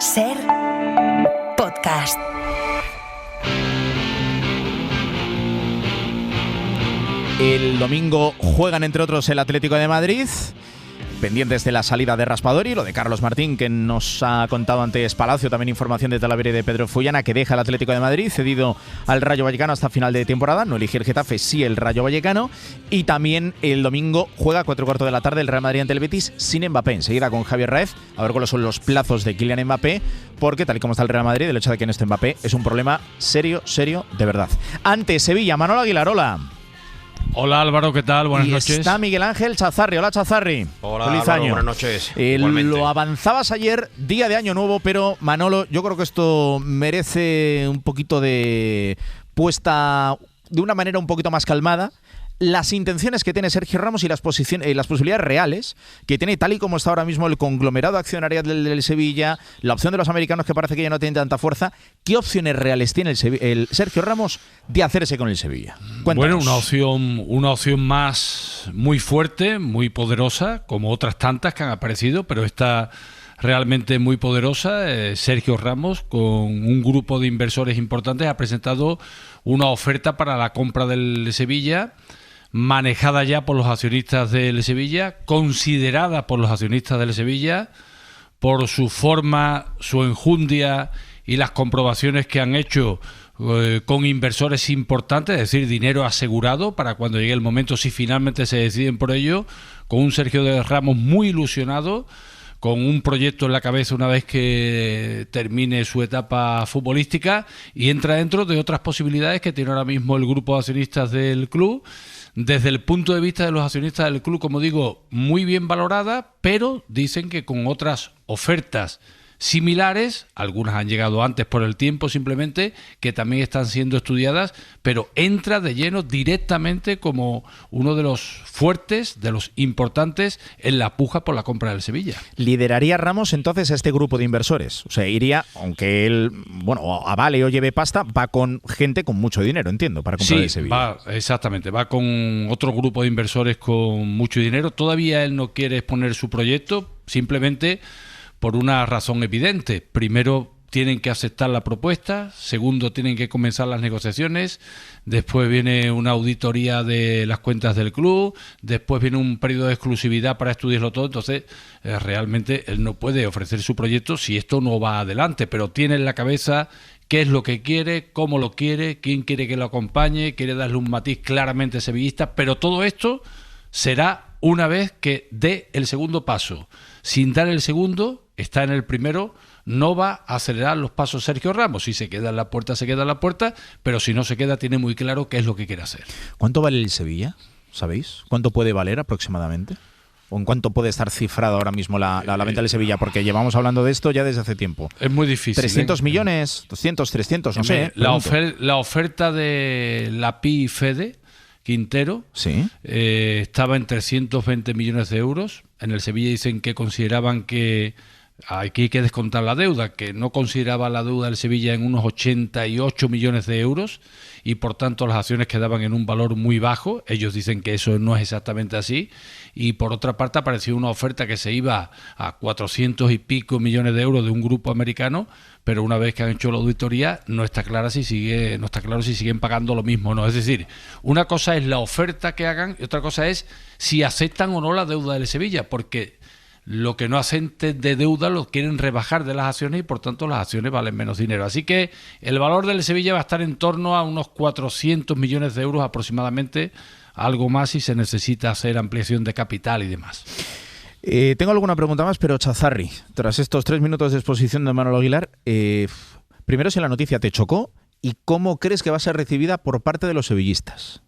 SER Podcast. El domingo juegan, entre otros, el Atlético de Madrid. Pendientes de la salida de Raspadori, lo de Carlos Martín, que nos ha contado antes Palacio, también información de Talavera y de Pedro Fullana, que deja el Atlético de Madrid, cedido al Rayo Vallecano hasta final de temporada. No elige el Getafe, sí el Rayo Vallecano. Y también el domingo juega a 4:15 de la tarde el Real Madrid ante el Betis sin Mbappé. Enseguida con Javier Raez, a ver cuáles son los plazos de Kylian Mbappé, porque tal y como está el Real Madrid, el hecho de que no esté Mbappé es un problema serio de verdad. Ante Sevilla, Manolo Aguilar, hola. Hola Álvaro, ¿qué tal? Buenas noches. Está Miguel Ángel Chazarri. Hola Chazarri. Hola Feliz Álvaro, año. buenas noches. Lo avanzabas ayer, día de Año Nuevo, pero Manolo, yo creo que esto merece un poquito de puesta de una manera un poquito más calmada. Las intenciones que tiene Sergio Ramos y las posibilidades reales que tiene, tal y como está ahora mismo el conglomerado accionarial del Sevilla, la opción de los americanos, que parece que ya no tiene tanta fuerza. ¿Qué opciones reales tiene el Sergio Ramos de hacerse con el Sevilla? Cuéntanos. Bueno, una opción más muy fuerte, muy poderosa, como otras tantas que han aparecido, pero esta realmente muy poderosa. Sergio Ramos, con un grupo de inversores importantes, ha presentado una oferta para la compra del Sevilla, manejada ya por los accionistas del Sevilla, considerada por los accionistas del Sevilla, por su forma, su enjundia y las comprobaciones que han hecho con inversores importantes, es decir, dinero asegurado para cuando llegue el momento, si finalmente se deciden por ello, con un Sergio Ramos muy ilusionado, con un proyecto en la cabeza una vez que termine su etapa futbolística, y entra dentro de otras posibilidades que tiene ahora mismo el grupo de accionistas del club. Desde el punto de vista de los accionistas del club, como digo, muy bien valorada, pero dicen que con otras ofertas similares, algunas han llegado antes por el tiempo simplemente, que también están siendo estudiadas, pero entra de lleno directamente como uno de los fuertes, de los importantes en la puja por la compra del Sevilla. ¿Lideraría Ramos entonces a este grupo de inversores? O sea, iría, aunque él, bueno, avale o lleve pasta, va con gente con mucho dinero, entiendo, para comprar el Sevilla. Exactamente, va con otro grupo de inversores con mucho dinero. Todavía él no quiere exponer su proyecto, simplemente por una razón evidente. Primero, tienen que aceptar la propuesta. Segundo, tienen que comenzar las negociaciones. Después viene una auditoría de las cuentas del club. Después viene un periodo de exclusividad para estudiarlo todo. Entonces, realmente él no puede ofrecer su proyecto si esto no va adelante. Pero tiene en la cabeza qué es lo que quiere, cómo lo quiere, quién quiere que lo acompañe, quiere darle un matiz claramente sevillista. Pero todo esto será una vez que dé el segundo paso. Sin dar el segundo, está en el primero, no va a acelerar los pasos Sergio Ramos. Si se queda en la puerta, se queda en la puerta, pero si no se queda, tiene muy claro qué es lo que quiere hacer. ¿Cuánto vale el Sevilla? ¿Sabéis? ¿Cuánto puede valer aproximadamente? ¿O en cuánto puede estar cifrado ahora mismo la venta del Sevilla? Porque llevamos hablando de esto ya desde hace tiempo. Es muy difícil. 300 millones, 200, 300, no sé. La oferta de la PI Fede Quintero, ¿sí? Estaba en 320 millones de euros. En el Sevilla dicen que consideraban que aquí hay que descontar la deuda, que no consideraba la deuda del Sevilla en unos 88 millones de euros y por tanto las acciones quedaban en un valor muy bajo. Ellos dicen que eso no es exactamente así. Y por otra parte apareció una oferta que se iba a 400 y pico millones de euros de un grupo americano, pero una vez que han hecho la auditoría no está claro si siguen pagando lo mismo o no. Es decir, una cosa es la oferta que hagan y otra cosa es si aceptan o no la deuda del Sevilla, porque lo que no acepten de deuda lo quieren rebajar de las acciones y por tanto las acciones valen menos dinero. Así que el valor del Sevilla va a estar en torno a unos 400 millones de euros aproximadamente, algo más si se necesita hacer ampliación de capital y demás. Tengo alguna pregunta más, pero Chazarri, tras estos 3 minutos de exposición de Manolo Aguilar, primero, si la noticia te chocó y cómo crees que va a ser recibida por parte de los sevillistas.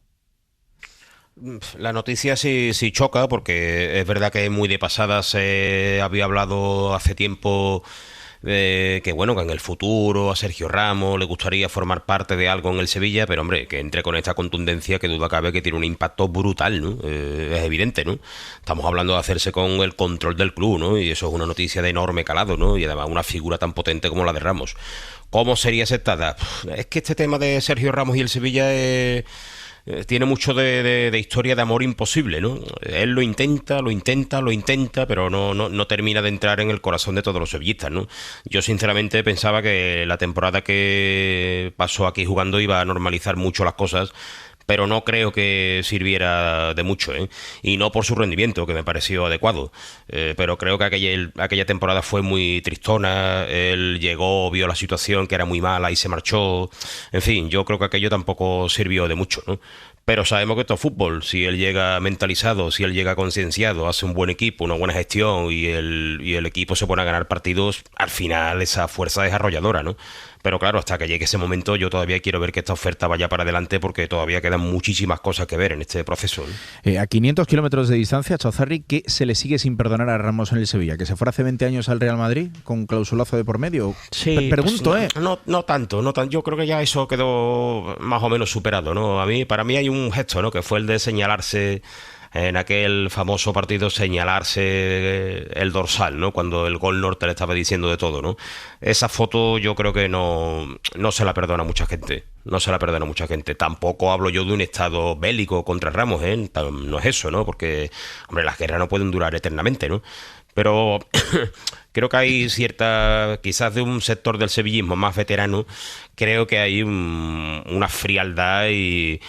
La noticia sí choca, porque es verdad que muy de pasada se había hablado hace tiempo que bueno, que en el futuro a Sergio Ramos le gustaría formar parte de algo en el Sevilla, pero hombre, que entre con esta contundencia, que duda cabe que tiene un impacto brutal, ¿no? Es evidente, ¿no? Estamos hablando de hacerse con el control del club, ¿no? Y eso es una noticia de enorme calado, ¿no? Y además una figura tan potente como la de Ramos. ¿Cómo sería aceptada? Es que este tema de Sergio Ramos y el Sevilla es tiene mucho de historia de amor imposible, ¿no? Él lo intenta, pero no termina de entrar en el corazón de todos los sevillistas, ¿no? Yo sinceramente pensaba que la temporada que pasó aquí jugando iba a normalizar mucho las cosas, pero no creo que sirviera de mucho, ¿eh? Y no por su rendimiento, que me pareció adecuado, pero creo que aquella temporada fue muy tristona. Él llegó, vio la situación que era muy mala y se marchó. En fin, yo creo que aquello tampoco sirvió de mucho, ¿no? Pero sabemos que esto es fútbol. Si él llega mentalizado, si él llega concienciado, hace un buen equipo, una buena gestión y el equipo se pone a ganar partidos, al final esa fuerza es arrolladora, ¿no? Pero claro, hasta que llegue ese momento yo todavía quiero ver que esta oferta vaya para adelante, porque todavía quedan muchísimas cosas que ver en este proceso, ¿no? A 500 kilómetros de distancia, Chozarri, ¿qué se le sigue sin perdonar a Ramos en el Sevilla? ¿Que se fuera hace 20 años al Real Madrid con un clausulazo de por medio? Sí, pregunto, pues, no tanto. Yo creo que ya eso quedó más o menos superado, ¿no? Para mí hay un gesto, ¿no? Que fue el de señalarse en aquel famoso partido, señalarse el dorsal, ¿no? Cuando el gol norte le estaba diciendo de todo, ¿no? Esa foto yo creo que no se la perdona a mucha gente. No se la perdona a mucha gente. Tampoco hablo yo de un estado bélico contra Ramos, ¿eh? No es eso, ¿no? Porque, hombre, las guerras no pueden durar eternamente, ¿no? Pero creo que hay cierta, quizás de un sector del sevillismo más veterano, creo que hay una frialdad y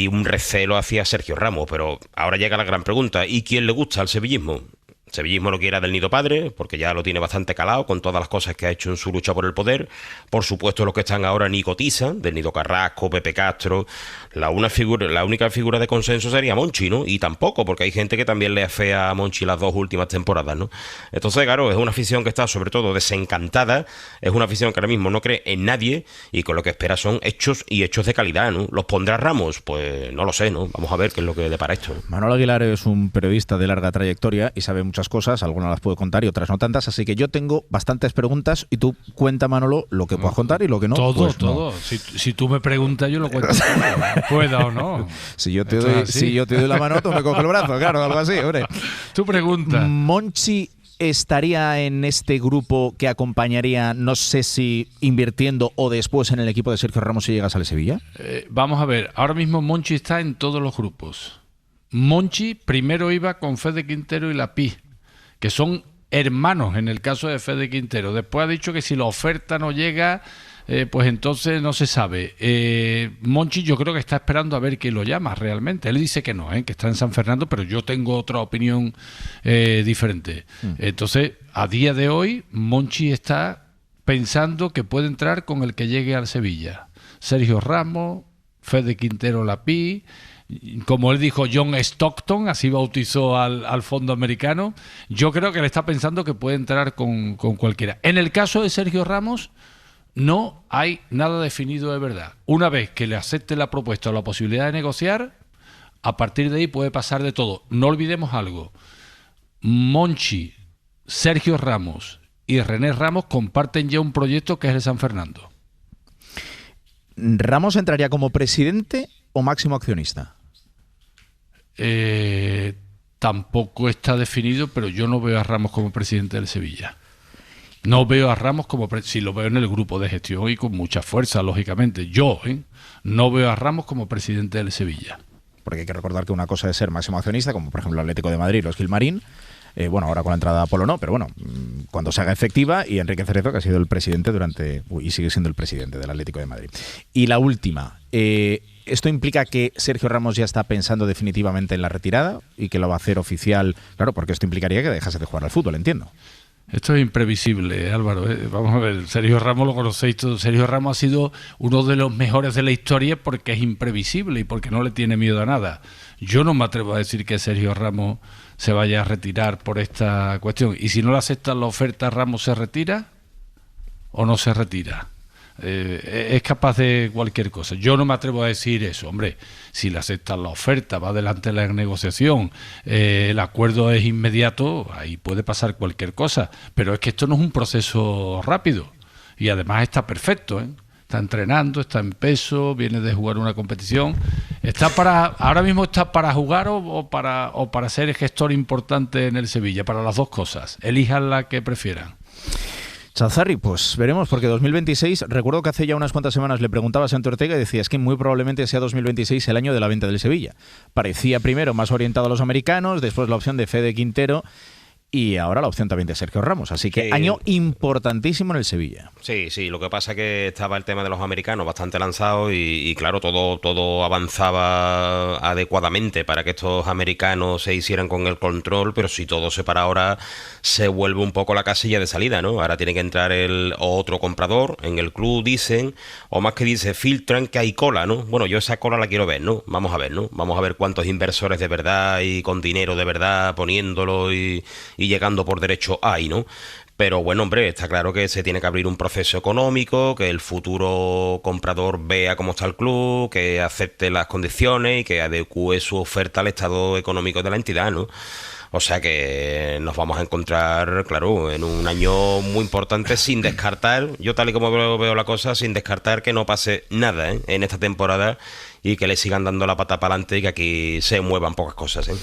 un recelo hacia Sergio Ramos. Pero ahora llega la gran pregunta: ¿y quién le gusta al sevillismo? El sevillismo lo quiere del Nido Padre, porque ya lo tiene bastante calado con todas las cosas que ha hecho en su lucha por el poder. Por supuesto, los que están ahora ni cotizan, del Nido Carrasco, Pepe Castro. La única figura de consenso sería Monchi, ¿no? Y tampoco, porque hay gente que también le afea a Monchi las 2 últimas temporadas, ¿no? Entonces, claro, es una afición que está sobre todo desencantada, es una afición que ahora mismo no cree en nadie y con lo que espera son hechos y hechos de calidad, ¿no? ¿Los pondrá Ramos? Pues no lo sé, ¿no? Vamos a ver qué es lo que depara esto, ¿no? Manolo Aguilar es un periodista de larga trayectoria y sabe muchas cosas, algunas las puedo contar y otras no tantas, así que yo tengo bastantes preguntas y tú cuenta, Manolo, lo que puedas contar y lo que no. Todo, pues todo. No. Si tú me preguntas, yo lo cuento. Pueda o no. Si yo te doy la mano, tú me coges el brazo, claro, algo así, hombre. Tu pregunta. Monchi estaría en este grupo que acompañaría, no sé si invirtiendo o después en el equipo de Sergio Ramos si llegas al Sevilla. Vamos a ver, ahora mismo Monchi está en todos los grupos. Monchi primero iba con Fede Quintero y la Pi, que son hermanos en el caso de Fede Quintero. Después ha dicho que si la oferta no llega, pues entonces no se sabe. Monchi yo creo que está esperando a ver quién lo llama realmente. Él dice que no, que está en San Fernando, pero yo tengo otra opinión diferente. Entonces, a día de hoy, Monchi está pensando que puede entrar con el que llegue al Sevilla. Sergio Ramos, Fede Quintero Lapí, como él dijo, John Stockton, así bautizó al fondo americano. Yo creo que él está pensando que puede entrar con cualquiera. En el caso de Sergio Ramos, no hay nada definido de verdad. Una vez que le acepte la propuesta o la posibilidad de negociar, a partir de ahí puede pasar de todo. No olvidemos algo: Monchi, Sergio Ramos y René Ramos comparten ya un proyecto que es el San Fernando. ¿Ramos entraría como presidente o máximo accionista? Tampoco está definido, pero yo no veo a Ramos como presidente del Sevilla. No veo a Ramos como si lo veo en el grupo de gestión y con mucha fuerza, lógicamente. Yo no veo a Ramos como presidente del Sevilla. Porque hay que recordar que una cosa es ser máximo accionista, como por ejemplo el Atlético de Madrid, los Gilmarín. Bueno, ahora con la entrada de Apolo no, pero bueno, cuando se haga efectiva, y Enrique Cerezo, que ha sido el presidente y sigue siendo el presidente del Atlético de Madrid. Y la última, ¿esto implica que Sergio Ramos ya está pensando definitivamente en la retirada y que lo va a hacer oficial? Claro, porque esto implicaría que dejase de jugar al fútbol, entiendo. Esto es imprevisible, Álvaro. Vamos a ver, Sergio Ramos lo conocéis todos. Sergio Ramos ha sido uno de los mejores de la historia porque es imprevisible y porque no le tiene miedo a nada. Yo no me atrevo a decir que Sergio Ramos se vaya a retirar por esta cuestión. Y si no le aceptan la oferta, ¿Ramos se retira o no se retira? Es capaz de cualquier cosa. Yo no me atrevo a decir eso. Hombre, si le aceptan la oferta, va adelante la negociación, el acuerdo es inmediato, ahí puede pasar cualquier cosa. Pero es que esto no es un proceso rápido. Y además está perfecto, Está entrenando, está en peso, viene de jugar una competición. Ahora mismo está para jugar o para ser gestor importante en el Sevilla, para las dos cosas. Elijan la que prefieran. Chazarri, pues veremos, porque 2026, recuerdo que hace ya unas cuantas semanas le preguntaba a Santo Ortega y decía, es que muy probablemente sea 2026 el año de la venta del Sevilla. Parecía primero más orientado a los americanos, después la opción de Fede Quintero y ahora la opción también de Sergio Ramos. Así que año importantísimo en el Sevilla. Sí, lo que pasa es que estaba el tema de los americanos bastante lanzado y claro, todo avanzaba adecuadamente para que estos americanos se hicieran con el control, pero si todo se para ahora, se vuelve un poco la casilla de salida, ¿no? Ahora tiene que entrar el otro comprador, en el club dicen, o más que dice, filtran que hay cola, ¿no? Bueno, yo esa cola la quiero ver, ¿no? Vamos a ver, ¿no? Vamos a ver cuántos inversores de verdad y con dinero de verdad poniéndolo y llegando por derecho hay, ¿no? Pero bueno, hombre, está claro que se tiene que abrir un proceso económico, que el futuro comprador vea cómo está el club, que acepte las condiciones y que adecue su oferta al estado económico de la entidad, ¿no? O sea que nos vamos a encontrar, claro, en un año muy importante, sin descartar, yo tal y como veo la cosa, sin descartar que no pase nada, ¿eh?, en esta temporada y que le sigan dando la pata para adelante y que aquí se muevan pocas cosas, ¿eh?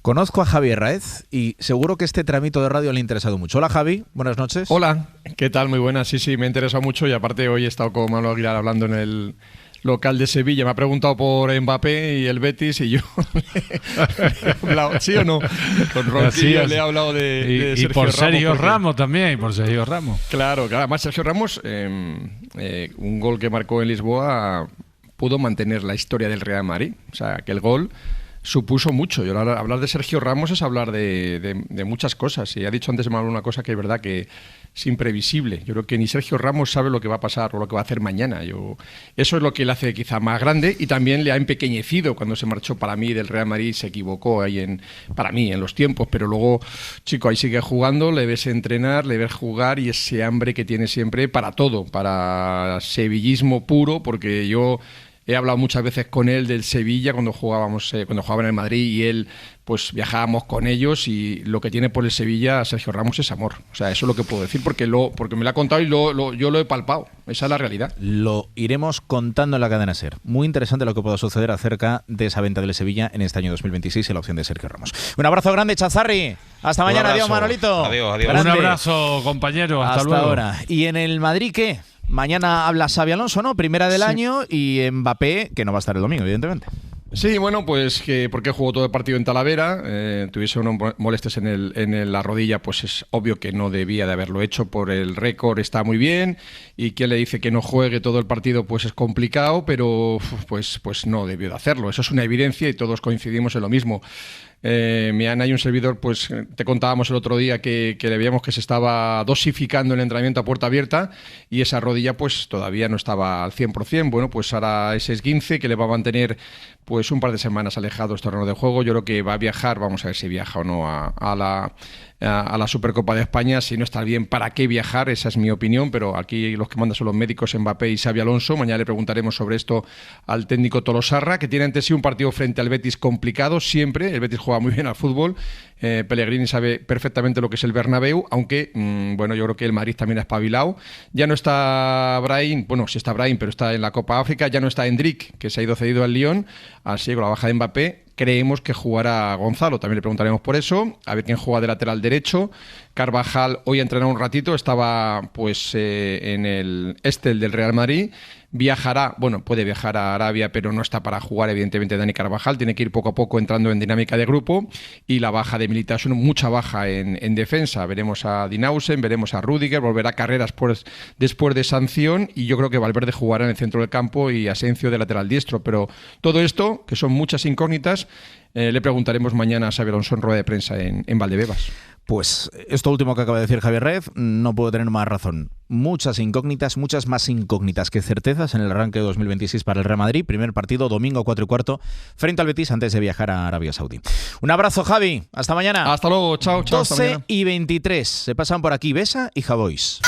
Conozco a Javi Herráez y seguro que este tramito de radio le ha interesado mucho. Hola Javi, buenas noches. Hola, ¿qué tal? Muy buenas. Sí, me ha interesado mucho y aparte hoy he estado con Manuel Aguilar hablando en el local de Sevilla. Me ha preguntado por Mbappé y el Betis y yo le he hablado, ¿sí o no? Con Ronquillo le he hablado de y Sergio por Sergio Ramos, Ramos también, y por Sergio Ramos. Claro, además Sergio Ramos, un gol que marcó en Lisboa, pudo mantener la historia del Real Madrid. O sea, que el gol supuso mucho. Y hablar de Sergio Ramos es hablar de muchas cosas. Y ha dicho antes Manuel una cosa que es verdad que es imprevisible. Yo creo que ni Sergio Ramos sabe lo que va a pasar o lo que va a hacer mañana. Eso es lo que le hace quizá más grande y también le ha empequeñecido cuando se marchó para mí del Real Madrid. Se equivocó ahí para mí en los tiempos, pero luego, chico, ahí sigue jugando, le ves entrenar, le ves jugar y ese hambre que tiene siempre para todo, para sevillismo puro, porque yo he hablado muchas veces con él del Sevilla cuando jugaban en el Madrid y él, pues viajábamos con ellos y lo que tiene por el Sevilla Sergio Ramos es amor. O sea, eso es lo que puedo decir porque me lo ha contado y yo lo he palpado. Esa es la realidad. Lo iremos contando en la cadena SER. Muy interesante lo que pueda suceder acerca de esa venta del Sevilla en este año 2026 y la opción de Sergio Ramos. Un abrazo grande, Chazarri. Hasta mañana. Adiós, Manolito. Adiós. Un abrazo, compañero. Hasta luego. Ahora. ¿Y en el Madrid qué? Mañana habla Xabi Alonso, ¿no? Primera del año y Mbappé, que no va a estar el domingo, evidentemente. Sí, bueno, pues porque jugó todo el partido en Talavera, tuviese unos molestias en la rodilla, pues es obvio que no debía de haberlo hecho por el récord, está muy bien, y quien le dice que no juegue todo el partido, pues es complicado, pero pues no debió de hacerlo, eso es una evidencia y todos coincidimos en lo mismo. Mi Ana y un servidor, pues te contábamos el otro día que le veíamos que se estaba dosificando el entrenamiento a puerta abierta y esa rodilla pues todavía no estaba al 100%. Bueno, pues ahora ese esguince que le va a mantener pues un par de semanas alejado del terreno de juego. Yo creo que va a viajar, vamos a ver si viaja o no a la Supercopa de España. Si no está bien, ¿para qué viajar? Esa es mi opinión, pero aquí los que mandan son los médicos Mbappé y Xabi Alonso. Mañana le preguntaremos sobre esto al técnico Tolosarra, que tiene ante sí un partido frente al Betis complicado siempre. El Betis juega muy bien al fútbol. Pellegrini sabe perfectamente lo que es el Bernabéu, aunque, bueno, yo creo que el Madrid también ha espabilado. Ya no está Brahim, bueno, sí está Brahim, pero está en la Copa África. Ya no está Endrick, que se ha ido cedido al Lyon, así que con la baja de Mbappé creemos que jugará Gonzalo, también le preguntaremos por eso, a ver quién juega de lateral derecho. Carvajal hoy ha entrenado un ratito, estaba pues en el Estel del Real Madrid, puede viajar a Arabia, pero no está para jugar evidentemente Dani Carvajal, tiene que ir poco a poco entrando en dinámica de grupo, y la baja de Militao es mucha baja en defensa, veremos a Dinausen, veremos a Rüdiger, volverá a Carreras después de sanción, y yo creo que Valverde jugará en el centro del campo y Asensio de lateral diestro, pero todo esto, que son muchas incógnitas, le preguntaremos mañana a Xabi Alonso en rueda de prensa en Valdebebas. Pues esto último que acaba de decir Javier Rez no puedo tener más razón. Muchas incógnitas, muchas más incógnitas que certezas en el arranque de 2026 para el Real Madrid. Primer partido, domingo 4:15, frente al Betis antes de viajar a Arabia Saudí. Un abrazo, Javi. Hasta mañana. Hasta luego. Chao. 12:23. Se pasan por aquí Besa y Javois.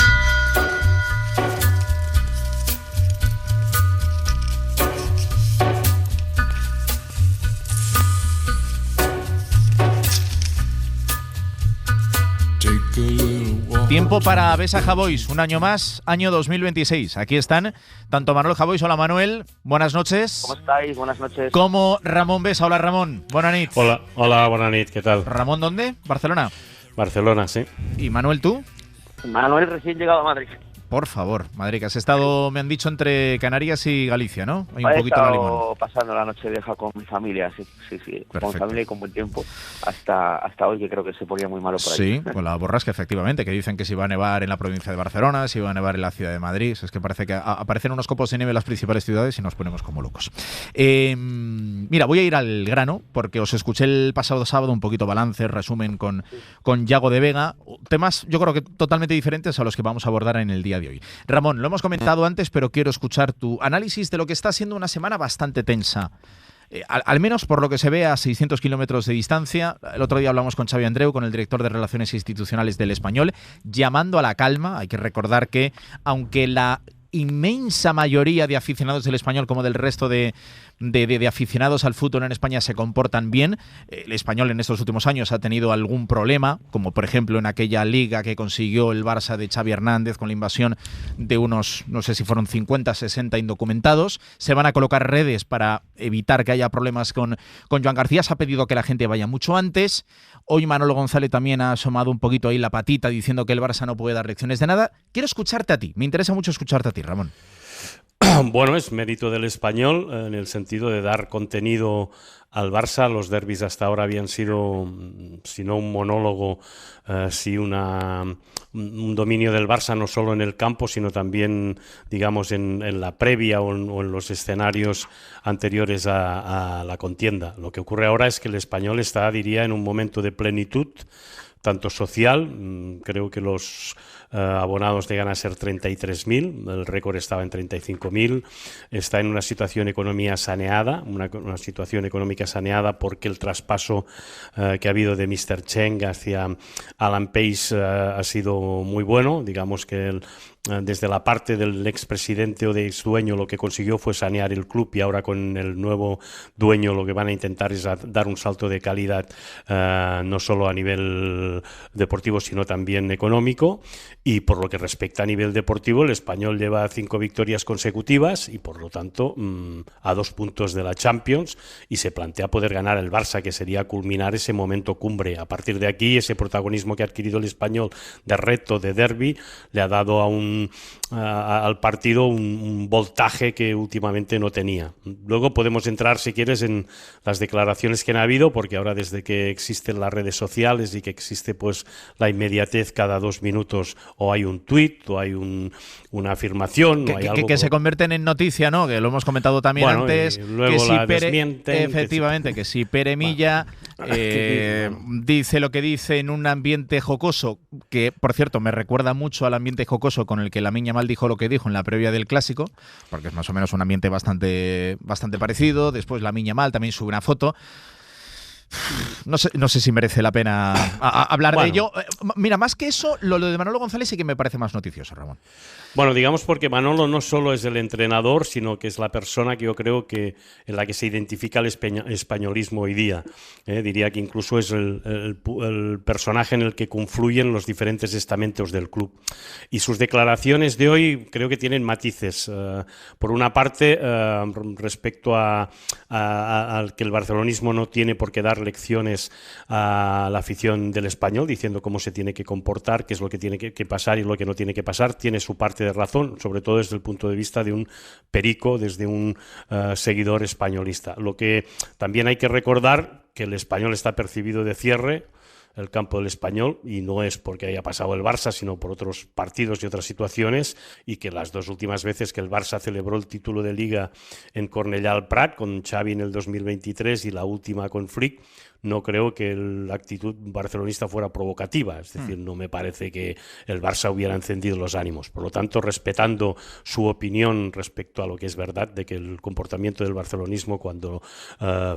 Tiempo para Besa Javois, un año más, año 2026. Aquí están tanto Manuel Javois, hola Manuel, buenas noches. ¿Cómo estáis? Buenas noches. Como Ramón Besa, hola Ramón, buenas noches. Hola, buenas noches, ¿qué tal? Ramón, ¿dónde? ¿Barcelona? Barcelona, sí. ¿Y Manuel, tú? Manuel, recién llegado a Madrid. Por favor, Madrid, que has estado, me han dicho, entre Canarias y Galicia, ¿no? Hay un He poquito la limón. estado pasando la noche vieja con mi familia, sí. Perfecto. Con familia y con buen tiempo, hasta hoy, que creo que se ponía muy malo por ahí. Sí, con la borrasca, efectivamente, que dicen que si va a nevar en la provincia de Barcelona, si va a nevar en la ciudad de Madrid. Es que parece que aparecen unos copos de nieve en las principales ciudades y nos ponemos como locos. Mira, voy a ir al grano, porque os escuché el pasado sábado un poquito balance, resumen con Yago de Vega. Temas, yo creo que totalmente diferentes a los que vamos a abordar en el día de hoy. Ramón, lo hemos comentado antes, pero quiero escuchar tu análisis de lo que está siendo una semana bastante tensa. Al menos por lo que se ve a 600 kilómetros de distancia. El otro día hablamos con Xavi Andreu, con el director de Relaciones Institucionales del Español, llamando a la calma. Hay que recordar que, aunque la inmensa mayoría de aficionados del Español, como del resto de aficionados al fútbol en España, se comportan bien, el Español en estos últimos años ha tenido algún problema, como por ejemplo en aquella liga que consiguió el Barça de Xavi Hernández con la invasión de unos, no sé si fueron 50, 60 indocumentados. Se van a colocar redes para evitar que haya problemas con Joan García. Se ha pedido que la gente vaya mucho antes. Hoy Manolo González también ha asomado un poquito ahí la patita diciendo que el Barça no puede dar lecciones de nada. Quiero escucharte a ti, me interesa mucho escucharte a ti, Ramón. Bueno, es mérito del Español en el sentido de dar contenido al Barça. Los derbis hasta ahora habían sido, si no un monólogo, sí un dominio del Barça, no solo en el campo, sino también, digamos, en la previa o en los escenarios anteriores a la contienda. Lo que ocurre ahora es que el Español está, diría, en un momento de plenitud, tanto social. Creo que los abonados llegan a ser 33.000, el récord estaba en 35.000, está en una situación económica saneada, una situación económica saneada porque el traspaso que ha habido de Mr. Cheng hacia Alan Pace ha sido muy bueno. Digamos que desde la parte del expresidente o de exdueño lo que consiguió fue sanear el club, y ahora con el nuevo dueño lo que van a intentar es dar un salto de calidad, no solo a nivel deportivo sino también económico. Y por lo que respecta a nivel deportivo, el Español lleva 5 victorias consecutivas y por lo tanto a 2 puntos de la Champions, y se plantea poder ganar el Barça, que sería culminar ese momento cumbre. A partir de aquí, ese protagonismo que ha adquirido el Español de reto, de derbi, le ha dado al partido un voltaje que últimamente no tenía. Luego podemos entrar, si quieres, en las declaraciones que han habido, porque ahora, desde que existen las redes sociales y que existe pues la inmediatez, cada 2 minutos o hay un tuit o hay una afirmación, o hay algo que se convierten en noticia, ¿no? Que lo hemos comentado también antes. Luego que si la desmienten. Efectivamente, que si Pere Milla dice lo que dice en un ambiente jocoso, que por cierto me recuerda mucho al ambiente jocoso con el que Lamine Yamal dijo lo que dijo en la previa del Clásico, porque es más o menos un ambiente bastante parecido. Después Lamine Yamal también sube una foto. No sé si merece la pena hablar de ello. Mira, más que eso, lo de Manolo González sí que me parece más noticioso, Ramón. Bueno, digamos porque Manolo no solo es el entrenador, sino que es la persona que yo creo que en la que se identifica el españolismo hoy día. Diría que incluso es el personaje en el que confluyen los diferentes estamentos del club. Y sus declaraciones de hoy creo que tienen matices. Por una parte, respecto al que el barcelonismo no tiene por qué dar lecciones a la afición del Español, diciendo cómo se tiene que comportar, qué es lo que tiene que pasar y lo que no tiene que pasar. Tiene su parte de razón, sobre todo desde el punto de vista de un perico, desde un seguidor españolista. Lo que también hay que recordar, que el Español está percibido de cierre, el campo del Español, y no es porque haya pasado el Barça, sino por otros partidos y otras situaciones, y que las 2 últimas veces que el Barça celebró el título de Liga en Cornellà al Prat, con Xavi en el 2023 y la última con Flick, no creo que la actitud barcelonista fuera provocativa. Es decir, no me parece que el Barça hubiera encendido los ánimos. Por lo tanto, respetando su opinión respecto a lo que es verdad de que el comportamiento del barcelonismo cuando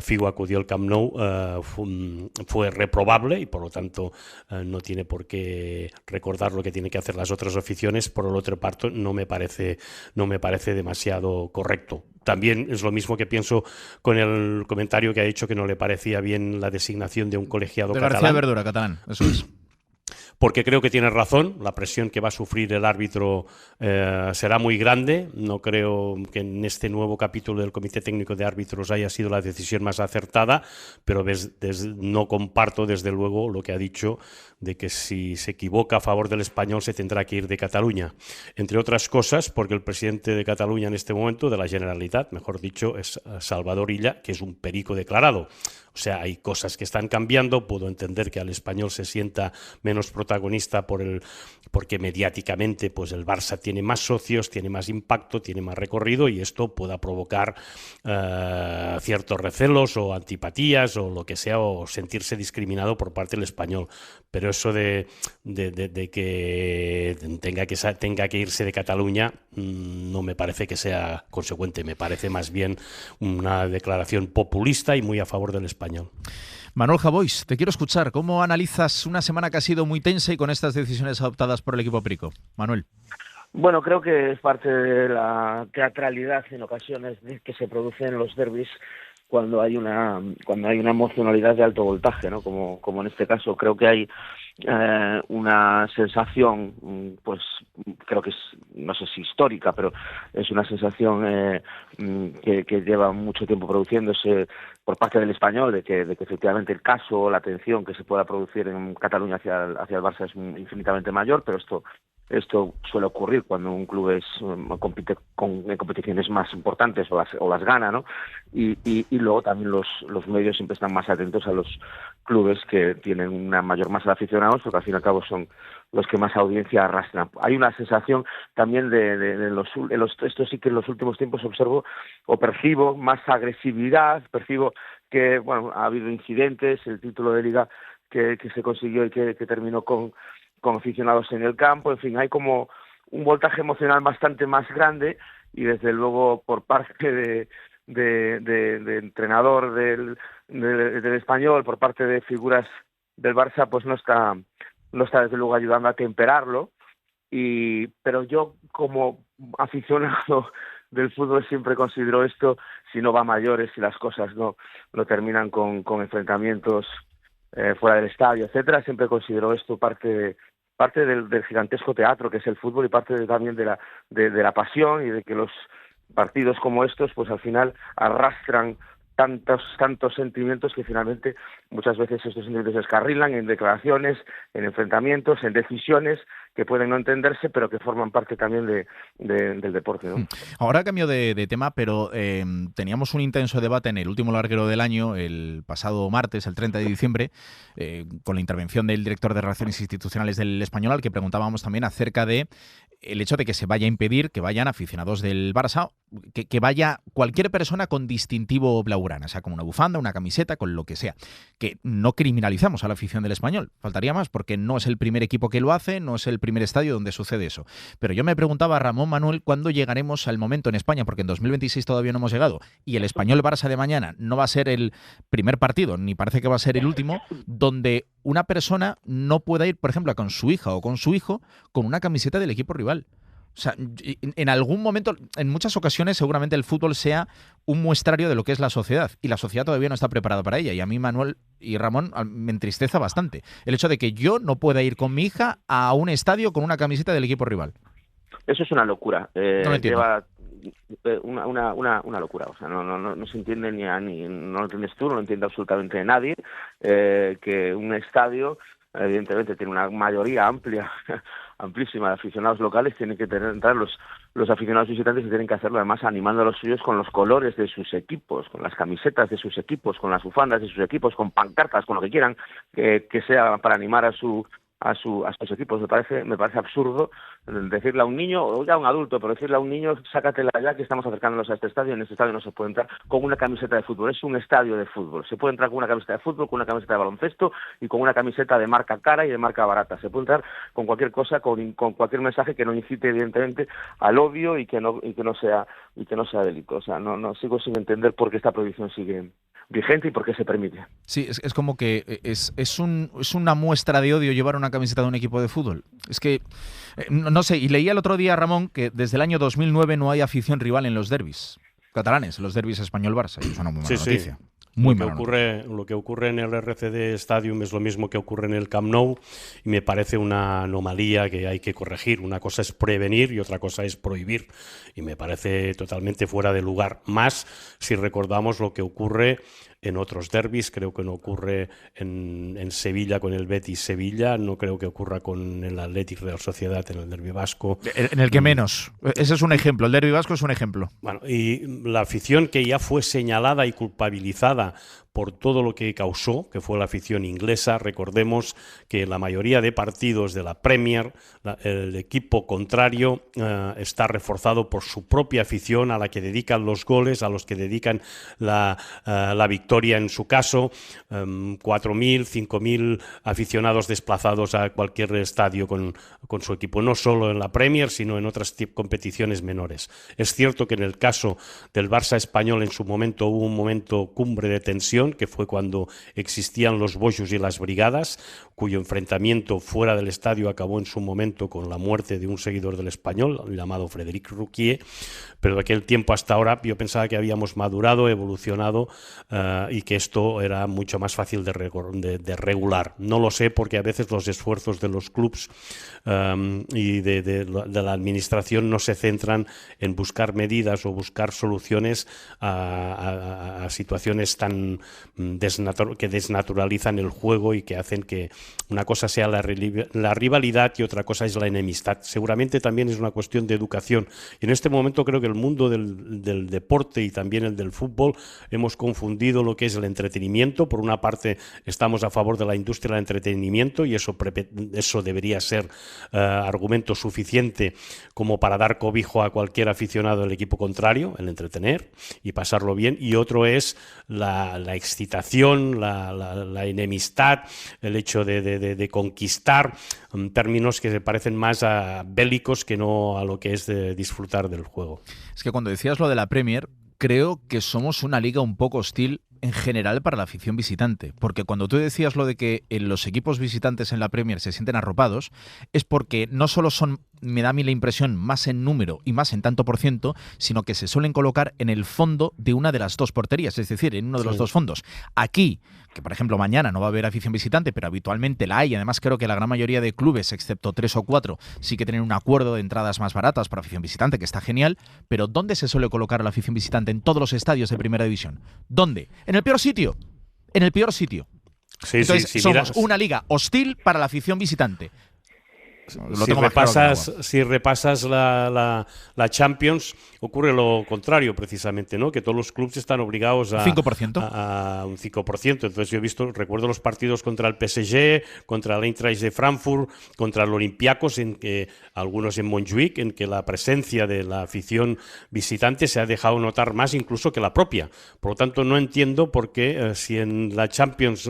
Figo acudió al Camp Nou fue reprobable, y por lo tanto no tiene por qué recordar lo que tienen que hacer las otras aficiones. Por el otro parte, no me parece demasiado correcto. También es lo mismo que pienso con el comentario que ha dicho que no le parecía bien la designación de un colegiado catalán. García Verdura, catalán, eso es. Porque creo que tiene razón, la presión que va a sufrir el árbitro será muy grande. No creo que en este nuevo capítulo del Comité Técnico de Árbitros haya sido la decisión más acertada, pero no comparto desde luego lo que ha dicho de que si se equivoca a favor del Español se tendrá que ir de Cataluña. Entre otras cosas, porque el presidente de Cataluña en este momento, de la Generalitat, mejor dicho, es Salvador Illa, que es un perico declarado. O sea, hay cosas que están cambiando. Puedo entender que al Español se sienta menos protagonista porque mediáticamente pues el Barça tiene más socios, tiene más impacto, tiene más recorrido, y esto pueda provocar ciertos recelos o antipatías o lo que sea, o sentirse discriminado por parte del Español. Pero eso de que tenga que irse de Cataluña no me parece que sea consecuente. Me parece más bien una declaración populista y muy a favor del Español. Manuel Javois, te quiero escuchar. ¿Cómo analizas una semana que ha sido muy tensa y con estas decisiones adoptadas por el equipo perico? Manuel. Bueno, creo que es parte de la teatralidad en ocasiones que se produce en los derbis cuando hay una emocionalidad de alto voltaje, ¿no? Como en este caso. Creo que hay una sensación, pues creo que es, no sé si histórica, pero es una sensación que lleva mucho tiempo produciéndose por parte del Español, de que efectivamente el caso, la atención que se pueda producir en Cataluña hacia el Barça es infinitamente mayor, pero esto suele ocurrir cuando un club compite en competiciones más importantes o las gana, ¿no? Y luego también los medios siempre están más atentos a los clubes que tienen una mayor masa de aficionados, porque al fin y al cabo son los que más audiencia arrastran. Hay una sensación también esto sí que en los últimos tiempos observo o percibo más agresividad, percibo que, bueno, ha habido incidentes, el título de Liga que se consiguió y que terminó con aficionados en el campo. En fin, hay como un voltaje emocional bastante más grande, y desde luego por parte de entrenador del Español, por parte de figuras del Barça, pues no está desde luego ayudando a temperarlo. Pero yo, como aficionado del fútbol, siempre considero esto, si no va a mayores, si las cosas no terminan con enfrentamientos fuera del estadio, etcétera, siempre considero esto parte del gigantesco teatro que es el fútbol, y parte también de la pasión, y de que los partidos como estos pues al final arrastran tantos sentimientos que finalmente muchas veces estos sentimientos se descarrilan en declaraciones, en enfrentamientos, en decisiones que pueden no entenderse, pero que forman parte también del deporte, ¿no? Ahora cambio de tema, pero teníamos un intenso debate en el último larguero del año, el pasado martes, el 30 de diciembre, con la intervención del director de Relaciones Institucionales del Español, al que preguntábamos también acerca de el hecho de que se vaya a impedir que vayan aficionados del Barça, que vaya cualquier persona con distintivo blaugrana, sea con una bufanda, una camiseta, con lo que sea. Que no criminalizamos a la afición del Español, faltaría más, porque no es el primer equipo que lo hace, no es el primer estadio donde sucede eso. Pero yo me preguntaba, Ramón, Manuel, ¿cuándo llegaremos al momento en España? Porque en 2026 todavía no hemos llegado, y el Español-Barça de mañana no va a ser el primer partido, ni parece que va a ser el último, donde una persona no pueda ir, por ejemplo, con su hija o con su hijo con una camiseta del equipo rival. O sea, en algún momento, en muchas ocasiones, seguramente el fútbol sea un muestrario de lo que es la sociedad, y la sociedad todavía no está preparada para ella. Y a mí, Manuel y Ramón, me entristece bastante el hecho de que yo no pueda ir con mi hija a un estadio con una camiseta del equipo rival. Eso es una locura. No lo entiendo. Lleva una locura, o sea, no se entiende ni no lo entiendes tú, no lo entiende absolutamente nadie, que un estadio evidentemente tiene una mayoría amplísima de aficionados locales, tienen que entrar los aficionados visitantes, y tienen que hacerlo además animando a los suyos con los colores de sus equipos, con las camisetas de sus equipos, con las bufandas de sus equipos, con pancartas, con lo que quieran, que sea para animar a sus equipos. Me parece absurdo decirle a un niño, o ya a un adulto, pero decirle a un niño, sácatela ya que estamos acercándonos a este estadio. En este estadio no se puede entrar con una camiseta de fútbol, es un estadio de fútbol. Se puede entrar con una camiseta de fútbol, con una camiseta de baloncesto y con una camiseta de marca cara y de marca barata. Se puede entrar con cualquier cosa, con cualquier mensaje que no incite evidentemente al odio y que no sea delito. O sea, no sigo sin entender por qué esta prohibición sigue vigente y por qué se permite. Sí, es como que es una muestra de odio llevar una camiseta de un equipo de fútbol. Es que, no sé, y leía el otro día, Ramón, que desde el año 2009 no hay afición rival en los derbis catalanes, los derbis Español-Barça. Y es una muy mala noticia. Sí. Muy Lo que ocurre en el RCD Stadium es lo mismo que ocurre en el Camp Nou, y me parece una anomalía que hay que corregir. Una cosa es prevenir y otra cosa es prohibir, y me parece totalmente fuera de lugar. Más si recordamos lo que ocurre en otros derbis. Creo que no ocurre en Sevilla con el Betis Sevilla, no creo que ocurra con el Athletic Real Sociedad en el derbi vasco. En el que menos. Ese es un ejemplo. El derbi vasco es un ejemplo. Bueno, y la afición que ya fue señalada y culpabilizada por todo lo que causó, que fue la afición inglesa. Recordemos que la mayoría de partidos de la Premier, el equipo contrario está reforzado por su propia afición, a la que dedican los goles, a los que dedican la victoria en su caso. 4.000, 5.000 aficionados desplazados a cualquier estadio con su equipo, no solo en la Premier, sino en otras competiciones menores. Es cierto que en el caso del Barça español en su momento hubo un momento cumbre de tensión, que fue cuando existían los Bojos y las Brigadas, cuyo enfrentamiento fuera del estadio acabó en su momento con la muerte de un seguidor del Español, llamado Frédéric Rouquier, pero de aquel tiempo hasta ahora yo pensaba que habíamos madurado, evolucionado y que esto era mucho más fácil de regular. No lo sé, porque a veces los esfuerzos de los clubs y de la administración no se centran en buscar medidas o buscar soluciones a situaciones tan que desnaturalizan el juego y que hacen que una cosa sea la rivalidad y otra cosa es la enemistad. Seguramente también es una cuestión de educación. Y en este momento creo que el mundo del deporte y también el del fútbol hemos confundido lo que es el entretenimiento. Por una parte estamos a favor de la industria del entretenimiento y eso debería ser argumento suficiente como para dar cobijo a cualquier aficionado del equipo contrario, el entretener y pasarlo bien. Y otro es la excitación, la enemistad, el hecho de conquistar, términos que se parecen más a bélicos que no a lo que es de disfrutar del juego. Es que cuando decías lo de la Premier, creo que somos una liga un poco hostil en general para la afición visitante, porque cuando tú decías lo de que los equipos visitantes en la Premier se sienten arropados, es porque no solo son, me da a mí la impresión, más en número y más en tanto por ciento, sino que se suelen colocar en el fondo de una de las dos porterías, es decir, en uno de los dos fondos. Aquí, que por ejemplo mañana no va a haber afición visitante, pero habitualmente la hay, además creo que la gran mayoría de clubes, excepto 3 o 4, sí que tienen un acuerdo de entradas más baratas para afición visitante, que está genial, pero ¿dónde se suele colocar a la afición visitante en todos los estadios de Primera División? ¿Dónde? En el peor sitio. En el peor sitio. Sí, entonces sí, somos una liga hostil para la afición visitante. Si repasas la Champions, ocurre lo contrario precisamente, ¿no? Que todos los clubes están obligados a 5%. A un 5%. Entonces yo recuerdo los partidos contra el PSG, contra el Eintracht de Frankfurt, contra el Olympiacos, en que algunos en Montjuic, en que la presencia de la afición visitante se ha dejado notar más incluso que la propia. Por lo tanto, no entiendo por qué si en la Champions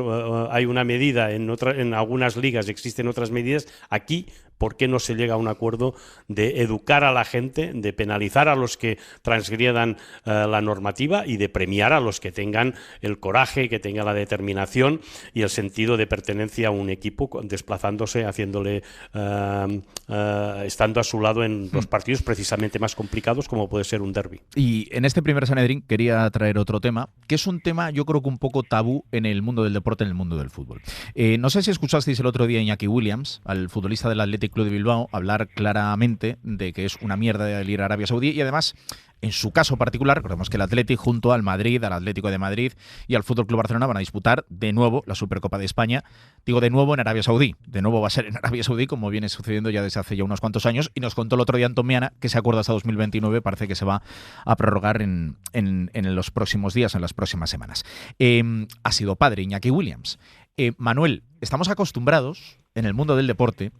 hay una medida, en algunas ligas existen otras medidas, aquí ¿por qué no se llega a un acuerdo de educar a la gente, de penalizar a los que transgredan la normativa y de premiar a los que tengan el coraje, que tengan la determinación y el sentido de pertenencia a un equipo, desplazándose, haciéndole, estando a su lado en los partidos precisamente más complicados, como puede ser un derbi? Y en este primer Sanedrín quería traer otro tema, que es un tema yo creo que un poco tabú en el mundo del deporte, en el mundo del fútbol. No sé si escuchasteis el otro día a Iñaki Williams, al futbolista del Athletic Club de Bilbao, hablar claramente de que es una mierda el ir a Arabia Saudí y además, en su caso particular, recordemos que el Athletic junto al Madrid, al Atlético de Madrid y al Fútbol Club Barcelona van a disputar de nuevo la Supercopa de España. Digo de nuevo en Arabia Saudí. De nuevo va a ser en Arabia Saudí, como viene sucediendo ya desde hace ya unos cuantos años. Y nos contó el otro día Antón Meana que se acuerda hasta 2029. Parece que se va a prorrogar en los próximos días, en las próximas semanas. Ha sido padre Iñaki Williams. Manuel, estamos acostumbrados en el mundo del deporte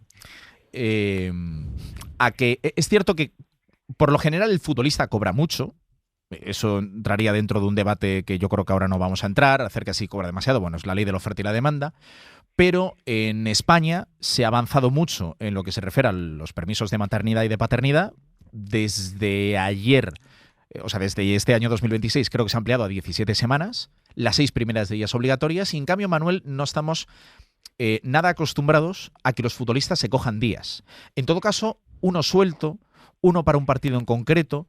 a que es cierto que por lo general el futbolista cobra mucho. Eso entraría dentro de un debate que yo creo que ahora no vamos a entrar acerca de si cobra demasiado. Bueno, es la ley de la oferta y la demanda. Pero en España se ha avanzado mucho en lo que se refiere a los permisos de maternidad y de paternidad. Desde ayer, o sea, desde este año 2026 creo que se ha ampliado a 17 semanas. Las 6 primeras de ellas obligatorias. Y en cambio, Manuel, no estamos nada acostumbrados a que los futbolistas se cojan días. En todo caso, uno suelto, uno para un partido en concreto,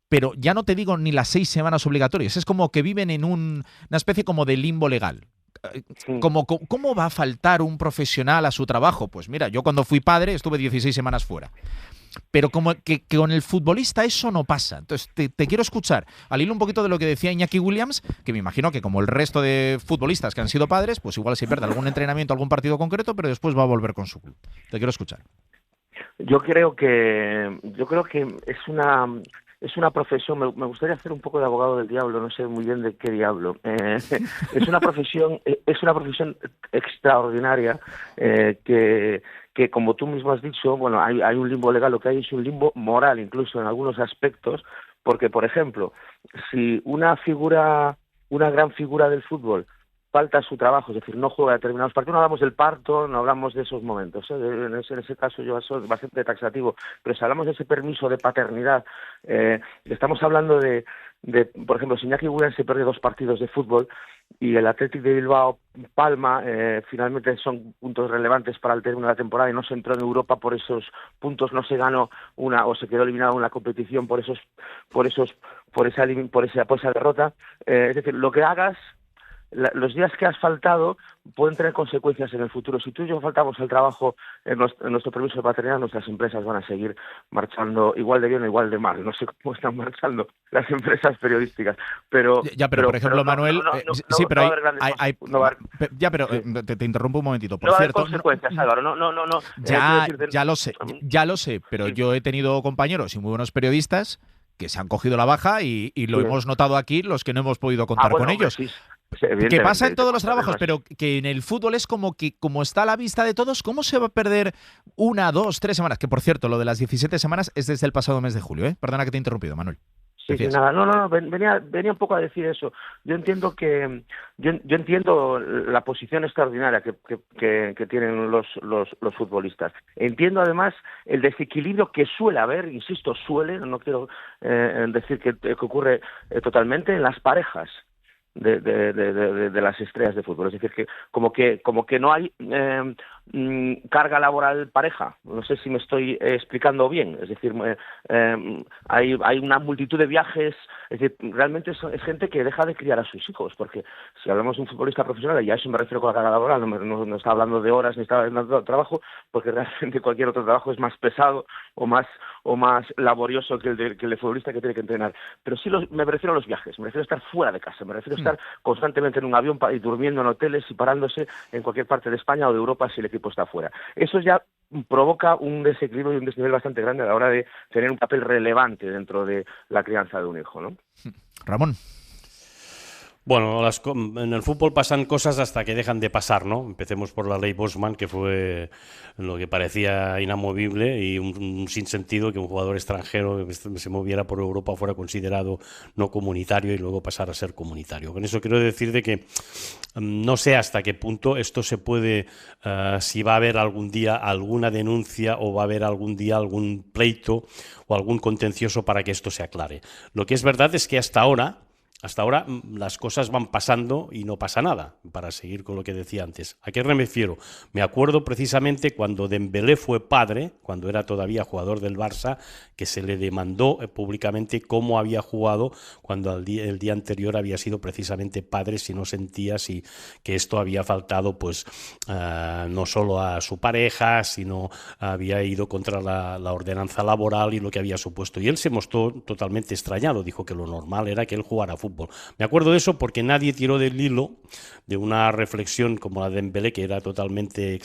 pero ya no te digo ni las 6 semanas obligatorias. Es como que viven en una especie como de limbo legal. ¿Cómo va a faltar un profesional a su trabajo? Pues mira, yo cuando fui padre estuve 16 semanas fuera. pero como que con el futbolista eso no pasa. Entonces te quiero escuchar al hilo un poquito de lo que decía Iñaki Williams, que me imagino que como el resto de futbolistas que han sido padres, pues igual se pierde algún entrenamiento, algún partido concreto, pero después va a volver con su club. Te quiero escuchar. Yo creo que es una profesión. Me gustaría hacer un poco de abogado del diablo, no sé muy bien de qué diablo. Es una profesión extraordinaria que como tú mismo has dicho, bueno, hay un limbo legal, lo que hay es un limbo moral incluso en algunos aspectos, porque por ejemplo, si una gran figura del fútbol falta a su trabajo, es decir, no juega determinados partidos, no hablamos del parto, no hablamos de esos momentos, en ese caso yo soy bastante taxativo, pero si hablamos de ese permiso de paternidad, estamos hablando de por ejemplo, si Iñaki Williams se pierde 2 partidos de fútbol y el Athletic de Bilbao palma, finalmente son puntos relevantes para el término de la temporada y no se entró en Europa por esos puntos, no se ganó o se quedó eliminado en la competición por esa derrota, es decir, lo que hagas, los días que has faltado pueden tener consecuencias en el futuro. Si tú y yo faltamos al trabajo en nuestro permiso de paternidad, nuestras empresas van a seguir marchando igual de bien o igual de mal. No sé cómo están marchando las empresas periodísticas, pero por ejemplo, Manuel, sí, pero te interrumpo un momentito. Por cierto, consecuencias, Álvaro. Ya lo sé, pero yo he tenido compañeros y muy buenos periodistas que se han cogido la baja y lo hemos notado aquí los que no hemos podido contar con ellos. Sí. Que pasa en todos los trabajos, pero que en el fútbol es como está a la vista de todos, ¿cómo se va a perder 1, 2, 3 semanas? Que por cierto, lo de las 17 semanas es desde el pasado mes de julio, ¿eh? Perdona que te he interrumpido, Manuel. Sí, nada, no, venía un poco a decir eso. Yo entiendo la posición extraordinaria que tienen los futbolistas. Entiendo además el desequilibrio que suele haber, insisto, no quiero decir que ocurre totalmente en las parejas de las estrellas de fútbol, es decir, que como que no hay carga laboral pareja, no sé si me estoy explicando bien, es decir, hay una multitud de viajes, es decir, realmente es gente que deja de criar a sus hijos, porque si hablamos de un futbolista profesional, y a eso me refiero con la carga laboral, no está hablando de horas ni está hablando de trabajo, porque realmente cualquier otro trabajo es más pesado o más laborioso que el de futbolista que tiene que entrenar, pero sí me refiero a los viajes, me refiero a estar fuera de casa, me refiero a estar constantemente en un avión y durmiendo en hoteles y parándose en cualquier parte de España o de Europa si el equipo está fuera. Eso ya provoca un desequilibrio y un desnivel bastante grande a la hora de tener un papel relevante dentro de la crianza de un hijo, ¿no? Ramón. Bueno, en el fútbol pasan cosas hasta que dejan de pasar, ¿no? Empecemos por la ley Bosman, que fue lo que parecía inamovible y un sinsentido que un jugador extranjero que se moviera por Europa fuera considerado no comunitario y luego pasara a ser comunitario. Con eso quiero decir de que no sé hasta qué punto esto se puede, si va a haber algún día alguna denuncia o va a haber algún día algún pleito o algún contencioso para que esto se aclare. Lo que es verdad es que hasta ahora las cosas van pasando y no pasa nada, para seguir con lo que decía antes. ¿A qué me refiero? Me acuerdo precisamente cuando Dembélé fue padre, cuando era todavía jugador del Barça, que se le demandó públicamente cómo había jugado cuando el día anterior había sido precisamente padre, si no sentía que esto había faltado pues no solo a su pareja, sino había ido contra la ordenanza laboral y lo que había supuesto. Y él se mostró totalmente extrañado, dijo que lo normal era que él jugara fútbol. Me acuerdo de eso porque nadie tiró del hilo de una reflexión como la de Dembélé, que era totalmente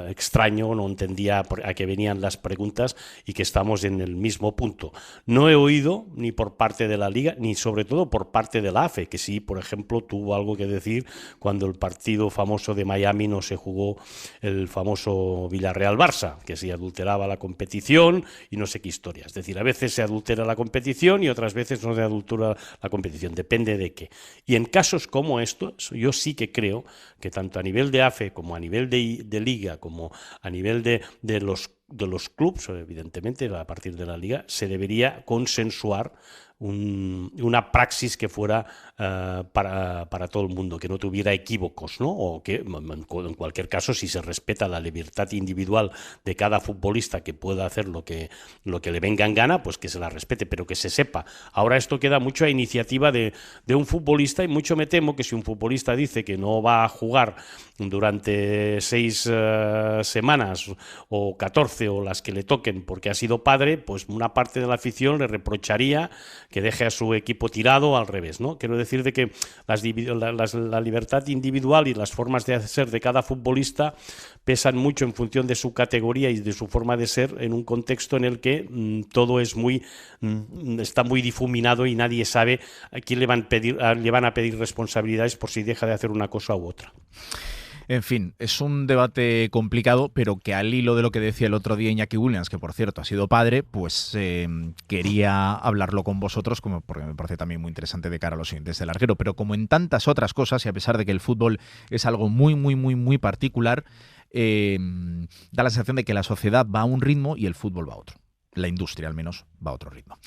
extraño, no entendía a qué venían las preguntas y que estamos en el mismo punto. No he oído ni por parte de la Liga, ni sobre todo por parte de la AFE, que sí, por ejemplo, tuvo algo que decir cuando el partido famoso de Miami no se jugó el famoso Villarreal-Barça, que se adulteraba la competición y no sé qué historias. Es decir, a veces se adultera la competición y otras veces no se adultera la competición, depende de qué. Y en casos como estos, yo sí que creo que tanto a nivel de AFE como a nivel de Liga, como a nivel de los clubes, evidentemente, a partir de la Liga, se debería consensuar una praxis que fuera para todo el mundo, que no tuviera equívocos, ¿no? O que en cualquier caso, si se respeta la libertad individual de cada futbolista, que pueda hacer lo que le venga en gana, pues que se la respete, pero que se sepa. Ahora esto queda mucho a iniciativa de un futbolista, y mucho me temo que si un futbolista dice que no va a jugar durante 6 semanas o 14 o las que le toquen porque ha sido padre, pues una parte de la afición le reprocharía que deje a su equipo tirado, al revés, ¿no? Quiero decir de que la libertad individual y las formas de ser de cada futbolista pesan mucho en función de su categoría y de su forma de ser, en un contexto en el que todo es está muy difuminado y nadie sabe a quién le van a pedir responsabilidades por si deja de hacer una cosa u otra. En fin, es un debate complicado, pero que al hilo de lo que decía el otro día Iñaki Williams, que por cierto ha sido padre, pues quería hablarlo con vosotros, porque me parece también muy interesante de cara a los siguientes del larguero. Pero como en tantas otras cosas, y a pesar de que el fútbol es algo muy, muy, muy, muy particular, da la sensación de que la sociedad va a un ritmo y el fútbol va a otro. La industria, al menos, va a otro ritmo.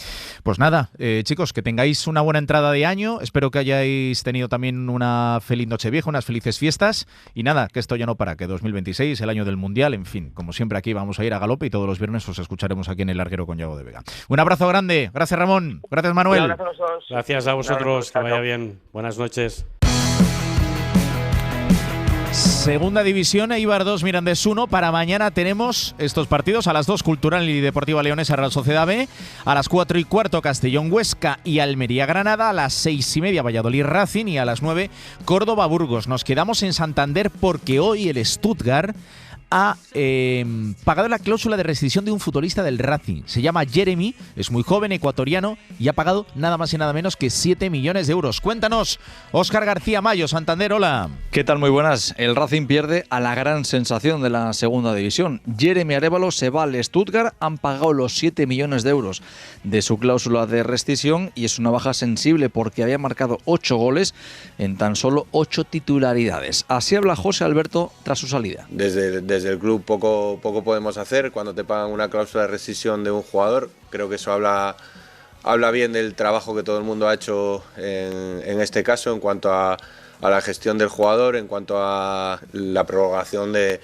Pues nada, chicos, que tengáis una buena entrada de año. Espero que hayáis tenido también una feliz Nochevieja, unas felices fiestas. Y nada, que esto ya no para, que 2026, el año del Mundial, en fin, como siempre aquí vamos a ir a galope y todos los viernes os escucharemos aquí en El Larguero con Yago de Vega. Un abrazo grande. Gracias, Ramón. Gracias, Manuel. Gracias a vosotros. Que vaya bien. Buenas noches. Segunda división, Eibar 2, Mirandés 1. Para mañana tenemos estos partidos: a las 2, Cultural y Deportiva Leonesa, Real Sociedad B; a las 4:15, Castellón Huesca y Almería Granada; a las 6:30, Valladolid Racing; y a las 9, Córdoba Burgos. Nos quedamos en Santander porque hoy el Stuttgart ha pagado la cláusula de rescisión de un futbolista del Racing. Se llama Jeremy, es muy joven, ecuatoriano, y ha pagado nada más y nada menos que 7 millones de euros. Cuéntanos, Óscar García Mayo, Santander, hola. ¿Qué tal? Muy buenas. El Racing pierde a la gran sensación de la segunda división. Jeremy Arévalo se va al Stuttgart, han pagado los 7 millones de euros de su cláusula de rescisión y es una baja sensible porque había marcado 8 goles en tan solo 8 titularidades. Así habla José Alberto tras su salida. Desde el club poco podemos hacer cuando te pagan una cláusula de rescisión de un jugador. Creo que eso habla bien del trabajo que todo el mundo ha hecho en este caso, en cuanto a la gestión del jugador, en cuanto a la prorrogación de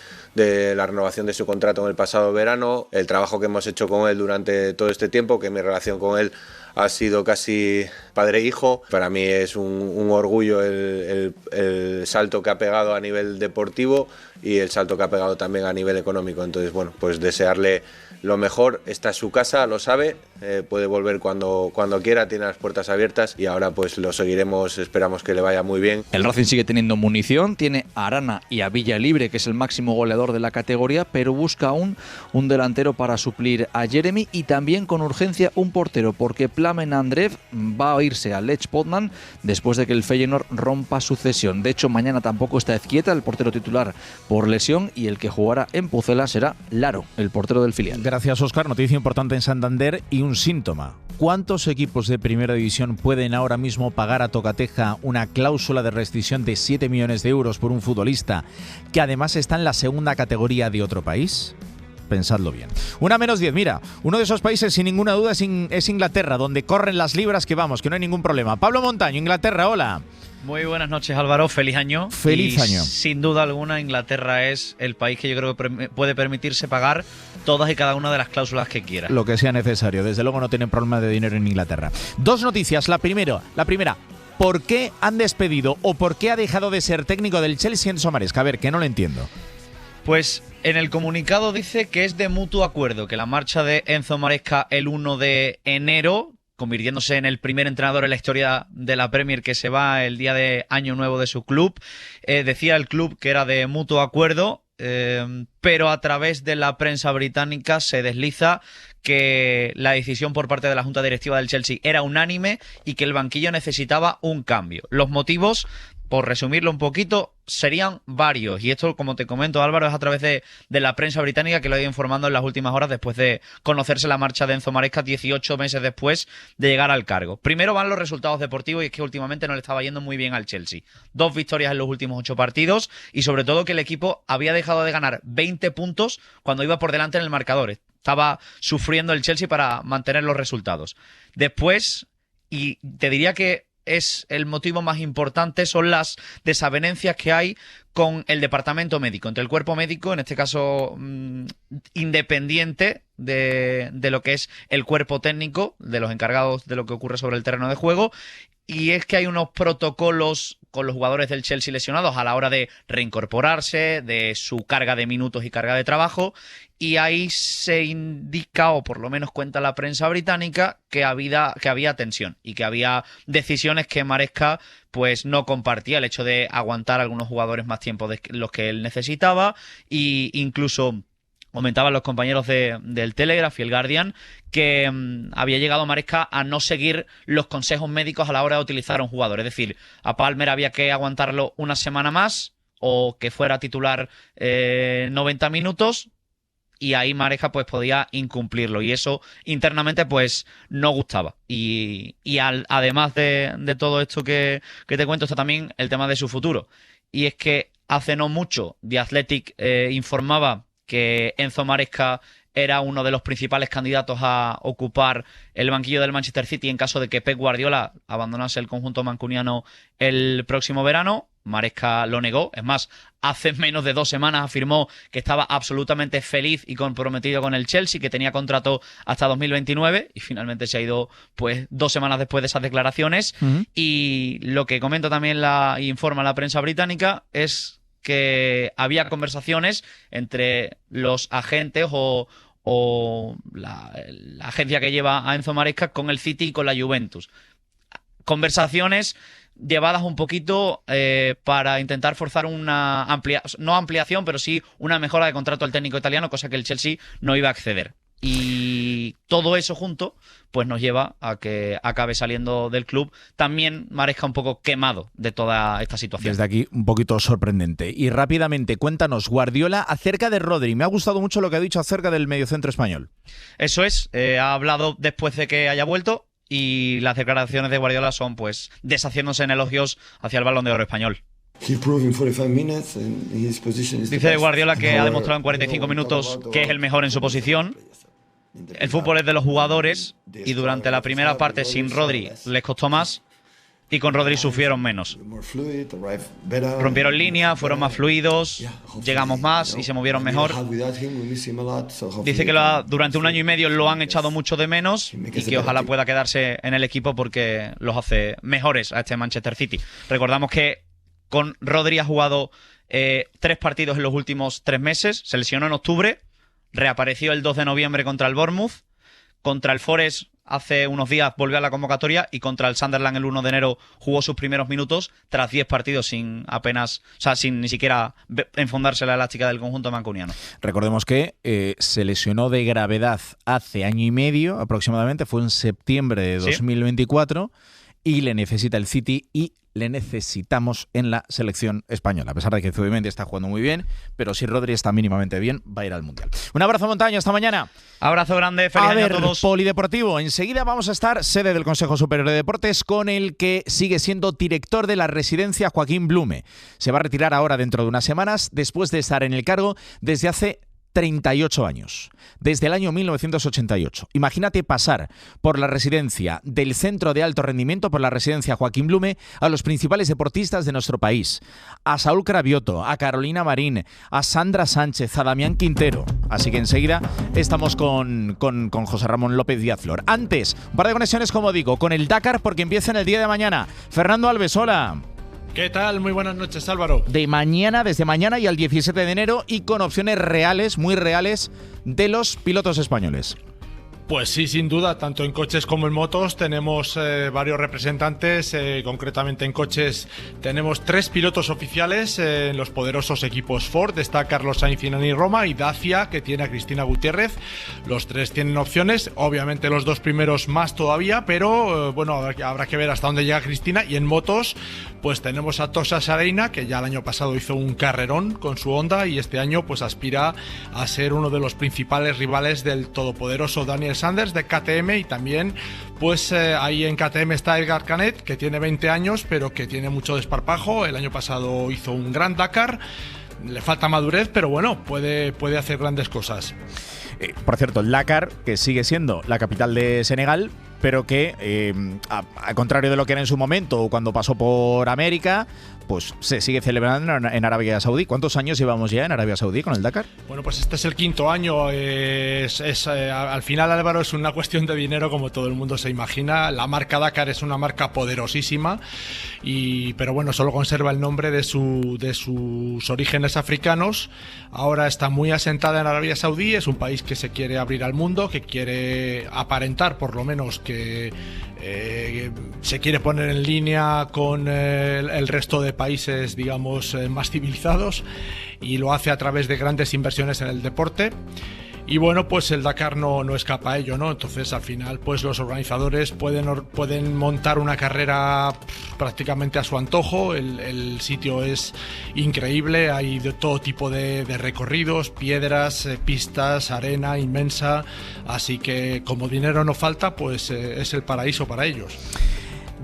la renovación de su contrato en el pasado verano, el trabajo que hemos hecho con él durante todo este tiempo, que mi relación con él ha sido casi padre e hijo. Para mí es un orgullo el salto que ha pegado a nivel deportivo y el salto que ha pegado también a nivel económico. Entonces, bueno, pues desearle lo mejor. Esta es su casa, lo sabe, puede volver cuando quiera, tiene las puertas abiertas y ahora pues lo seguiremos, esperamos que le vaya muy bien. El Racing sigue teniendo munición, tiene a Arana y a Villalibre, que es el máximo goleador de la categoría, pero busca aún un delantero para suplir a Jeremy y también con urgencia un portero, porque Plamen Andreev va a irse a Lech Poznan después de que el Feyenoord rompa su cesión. De hecho, mañana tampoco está Ezquieta, el portero titular, por lesión, y el que jugará en Pucela será Laro, el portero del filial. Gracias, Óscar. Noticia importante en Santander y un síntoma. ¿Cuántos equipos de primera división pueden ahora mismo pagar a tocateja una cláusula de rescisión de 7 millones de euros por un futbolista que además está en la segunda categoría de otro país? Pensadlo bien. 1:10, mira, uno de esos países sin ninguna duda es Inglaterra, donde corren las libras, que vamos, que no hay ningún problema. Pablo Montaño, Inglaterra, hola. Muy buenas noches, Álvaro. Feliz año. Feliz año. Sin duda alguna, Inglaterra es el país que yo creo que puede permitirse pagar todas y cada una de las cláusulas que quiera. Lo que sea necesario. Desde luego no tienen problema de dinero en Inglaterra. Dos noticias. La primera. ¿Por qué han despedido o por qué ha dejado de ser técnico del Chelsea Enzo Maresca? A ver, que no lo entiendo. Pues en el comunicado dice que es de mutuo acuerdo, que la marcha de Enzo Maresca el 1 de enero, convirtiéndose en el primer entrenador en la historia de la Premier que se va el día de Año Nuevo de su club. Decía el club que era de mutuo acuerdo, pero a través de la prensa británica se desliza que la decisión por parte de la Junta Directiva del Chelsea era unánime y que el banquillo necesitaba un cambio. Los motivos, por resumirlo un poquito, serían varios. Y esto, como te comento, Álvaro, es a través de la prensa británica que lo ha ido informando en las últimas horas después de conocerse la marcha de Enzo Maresca 18 meses después de llegar al cargo. Primero van los resultados deportivos y es que últimamente no le estaba yendo muy bien al Chelsea. 2 victorias en los últimos 8 partidos y sobre todo que el equipo había dejado de ganar 20 puntos cuando iba por delante en el marcador. Estaba sufriendo el Chelsea para mantener los resultados. Después, y te diría que es el motivo más importante, son las desavenencias que hay con el departamento médico, entre el cuerpo médico, en este caso independiente de lo que es el cuerpo técnico, de los encargados de lo que ocurre sobre el terreno de juego, y es que hay unos protocolos con los jugadores del Chelsea lesionados a la hora de reincorporarse, de su carga de minutos y carga de trabajo, y ahí se indica, o por lo menos cuenta la prensa británica, que había tensión y que había decisiones que Maresca pues no compartía, el hecho de aguantar a algunos jugadores más tiempo de los que él necesitaba, e incluso comentaban los compañeros del Telegraph y el Guardian que había llegado Maresca a no seguir los consejos médicos a la hora de utilizar a un jugador. Es decir, a Palmer había que aguantarlo una semana más o que fuera titular 90 minutos, y ahí Maresca pues podía incumplirlo, y eso internamente pues no gustaba. Y además de todo esto que te cuento, está también el tema de su futuro, y es que hace no mucho The Athletic informaba que Enzo Maresca era uno de los principales candidatos a ocupar el banquillo del Manchester City en caso de que Pep Guardiola abandonase el conjunto mancuniano el próximo verano. Maresca lo negó. Es más, hace menos de 2 semanas afirmó que estaba absolutamente feliz y comprometido con el Chelsea, que tenía contrato hasta 2029, y finalmente se ha ido pues 2 semanas después de esas declaraciones. Y lo que comenta también informa la prensa británica es que había conversaciones entre los agentes o la agencia que lleva a Enzo Maresca con el City y con la Juventus. Conversaciones llevadas un poquito para intentar forzar una no ampliación, pero sí una mejora de contrato al técnico italiano, cosa que el Chelsea no iba a acceder. Y todo eso junto pues nos lleva a que acabe saliendo del club también Maresca un poco quemado de toda esta situación. Desde aquí un poquito sorprendente. Y rápidamente, cuéntanos, Guardiola, acerca de Rodri. Me ha gustado mucho lo que ha dicho acerca del mediocentro español. Eso es, ha hablado después de que haya vuelto, y las declaraciones de Guardiola son pues deshaciéndose en elogios hacia el Balón de Oro español. Dice Guardiola que ha demostrado en 45 minutos que es el mejor en su posición. El fútbol es de los jugadores, y durante la primera parte sin Rodri les costó más, y con Rodri sufrieron menos. Rompieron línea, fueron más fluidos, llegamos más y se movieron mejor. Dice que durante 1 año y medio lo han echado mucho de menos, y que ojalá pueda quedarse en el equipo porque los hace mejores a este Manchester City. Recordamos que con Rodri ha jugado 3 partidos en los últimos 3 meses, se lesionó en octubre, reapareció el 2 de noviembre contra el Bournemouth, contra el Forest hace unos días volvió a la convocatoria, y contra el Sunderland el 1 de enero jugó sus primeros minutos tras 10 partidos sin ni siquiera enfundarse la elástica del conjunto mancuniano. Recordemos que se lesionó de gravedad hace 1 año y medio aproximadamente, fue en septiembre de 2024, y le necesita el City y le necesitamos en la selección española, a pesar de que Zubimendi está jugando muy bien, pero si Rodri está mínimamente bien, va a ir al Mundial. Un abrazo, Montaño, hasta mañana. Abrazo grande, feliz año a todos. Polideportivo, enseguida vamos a estar sede del Consejo Superior de Deportes con el que sigue siendo director de la residencia, Joaquín Blume. Se va a retirar ahora dentro de unas semanas, después de estar en el cargo desde hace 38 años, desde el año 1988. Imagínate pasar por la residencia del Centro de Alto Rendimiento, por la residencia Joaquín Blume, a los principales deportistas de nuestro país, a Saúl Cravioto, a Carolina Marín, a Sandra Sánchez, a Damián Quintero. Así que enseguida estamos con José Ramón López Díaz Flor. Antes, un par de conexiones, como digo, con el Dakar, porque empieza en el día de mañana. Fernando Alves, hola. ¿Qué tal? Muy buenas noches, Álvaro. Desde mañana y al 17 de enero, y con opciones reales, muy reales, de los pilotos españoles. Pues sí, sin duda, tanto en coches como en motos tenemos varios representantes, concretamente en coches tenemos 3 pilotos oficiales en los poderosos equipos Ford. Está Carlos Sainz y Nani Roma, y Dacia, que tiene a Cristina Gutiérrez. Los 3 tienen opciones, obviamente los 2 primeros más todavía, pero bueno, habrá que ver hasta dónde llega Cristina. Y en motos pues tenemos a Tosa Sareina, que ya el año pasado hizo un carrerón con su Honda, y este año pues aspira a ser uno de los principales rivales del todopoderoso Daniel Sanders de KTM. Y también pues ahí en KTM está Edgar Canet, que tiene 20 años pero que tiene mucho desparpajo. El año pasado hizo un gran Dakar, le falta madurez, pero bueno, puede hacer grandes cosas. Por cierto, el Dakar, que sigue siendo la capital de Senegal, pero que, al contrario de lo que era en su momento, cuando pasó por América, pues se sigue celebrando en Arabia Saudí. ¿Cuántos años llevamos ya en Arabia Saudí con el Dakar? Bueno, pues este es el 5º año. Al final, Álvaro, es una cuestión de dinero, como todo el mundo se imagina. La marca Dakar es una marca poderosísima, pero bueno, solo conserva el nombre de sus orígenes africanos. Ahora está muy asentada en Arabia Saudí. Es un país que se quiere abrir al mundo, que quiere aparentar, por lo menos, que se quiere poner en línea con el resto de países, digamos, más civilizados, y lo hace a través de grandes inversiones en el deporte. Y bueno, pues el Dakar no escapa a ello, ¿no? Entonces, al final, pues los organizadores pueden montar una carrera prácticamente a su antojo. El sitio es increíble, hay de todo tipo de recorridos, piedras, pistas, arena inmensa. Así que, como dinero no falta, pues es el paraíso para ellos.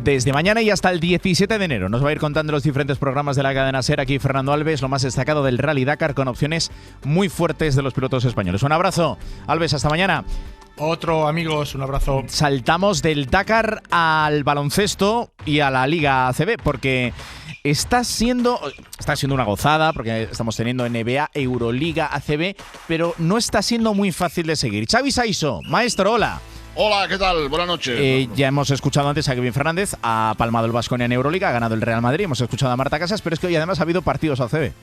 Desde mañana y hasta el 17 de enero nos va a ir contando los diferentes programas de la cadena SER. Aquí Fernando Alves, lo más destacado del Rally Dakar, con opciones muy fuertes de los pilotos españoles. Un abrazo, Alves, hasta mañana. Otro, amigos, un abrazo. Saltamos del Dakar al baloncesto y a la Liga ACB, porque está siendo una gozada, porque estamos teniendo NBA, Euroliga, ACB, pero no está siendo muy fácil de seguir. Xavi Saiso, maestro, hola. Hola, ¿qué tal? Buenas noches. Ya hemos escuchado antes a Kevin Fernández, ha palmado el Baskonia en Euroliga, ha ganado el Real Madrid, hemos escuchado a Marta Casas, pero es que hoy además ha habido partidos ACB.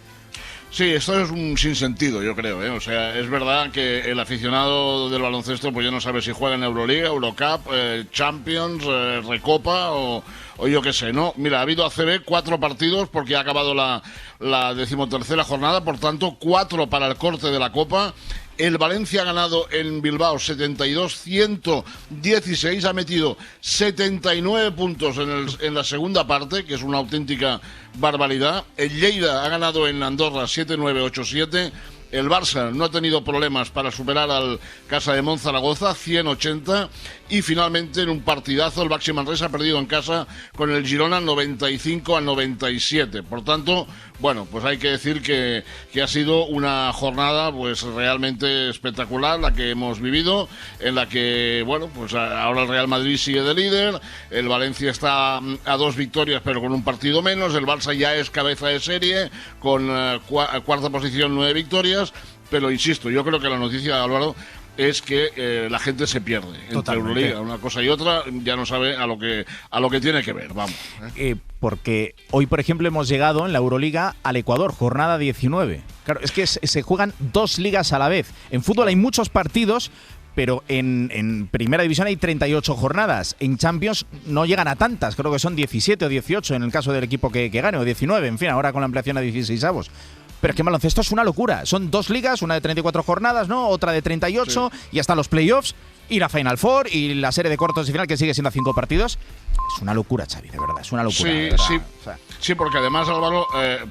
Sí, esto es un sinsentido, yo creo, ¿eh? O sea, es verdad que el aficionado del baloncesto pues ya no sabe si juega en Euroliga, Eurocup, Champions, Recopa o yo qué sé, ¿no? Mira, ha habido ACB 4 partidos porque ha acabado la 13ª jornada, por tanto 4 para el corte de la Copa. El Valencia ha ganado en Bilbao 72-116, ha metido 79 puntos en la segunda parte, que es una auténtica barbaridad. El Lleida ha ganado en Andorra 7-9-8-7. El Barça no ha tenido problemas para superar al Casa de Monzaragoza, 180. Y finalmente, en un partidazo, el Baxi Manresa ha perdido en casa con el Girona 95-97. Por tanto, bueno, pues hay que decir que ha sido una jornada pues realmente espectacular la que hemos vivido, en la que, bueno, pues ahora el Real Madrid sigue de líder, el Valencia está a 2 victorias pero con un partido menos, el Barça ya es cabeza de serie con cuarta posición, 9 victorias, pero insisto, yo creo que la noticia, Álvaro, es que la gente se pierde. Entre Euroliga, una cosa y otra, ya no sabe a lo que tiene que ver, vamos. Porque hoy, por ejemplo, hemos llegado en la Euroliga al Ecuador, jornada 19. Claro, es que se juegan 2 ligas a la vez. En fútbol hay muchos partidos, pero en Primera División hay 38 jornadas. En Champions no llegan a tantas, creo que son 17 o 18 en el caso del equipo que gane, o 19, en fin, ahora con la ampliación a 16avos. Pero es que baloncesto es una locura. Son 2 ligas, una de 34 jornadas, ¿no? Otra de 38, sí. Y hasta los playoffs, y la Final Four, y la serie de cuartos de final que sigue siendo a 5 partidos. Es una locura, Xavi, de verdad, es una locura. Sí, sí, porque además, Álvaro,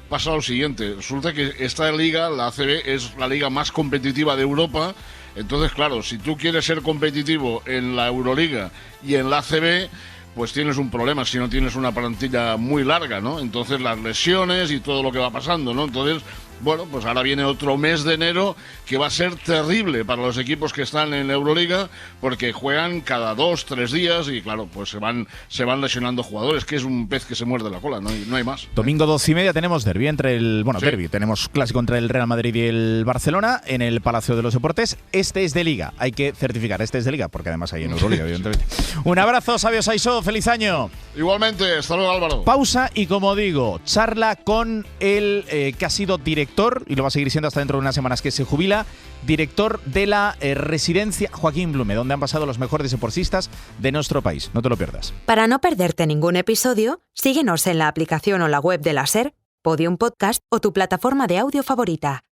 pasa lo siguiente. Resulta que esta liga, la ACB, es la liga más competitiva de Europa. Entonces, claro, si tú quieres ser competitivo en la Euroliga y en la ACB, pues tienes un problema si no tienes una plantilla muy larga, ¿no? Entonces las lesiones y todo lo que va pasando, ¿no? Entonces, bueno, pues ahora viene otro mes de enero que va a ser terrible para los equipos que están en Euroliga, porque juegan cada 2-3 días y claro, pues se van lesionando jugadores, que es un pez que se muerde la cola, no hay más. Domingo 12:30 tenemos derbi derbi, tenemos clásico entre el Real Madrid y el Barcelona en el Palacio de los Deportes. Este es de Liga, hay que certificar, este es de Liga, porque además hay en Euroliga, evidentemente. Un abrazo, Xavi Saiso, feliz año. Igualmente, hasta luego, Álvaro. Pausa y, como digo, charla con el que ha sido director, y lo va a seguir siendo hasta dentro de unas semanas que se jubila, director de la residencia Joaquín Blume, donde han pasado los mejores deportistas de nuestro país. No te lo pierdas. Para no perderte ningún episodio, síguenos en la aplicación o la web de la SER, Podium Podcast o tu plataforma de audio favorita.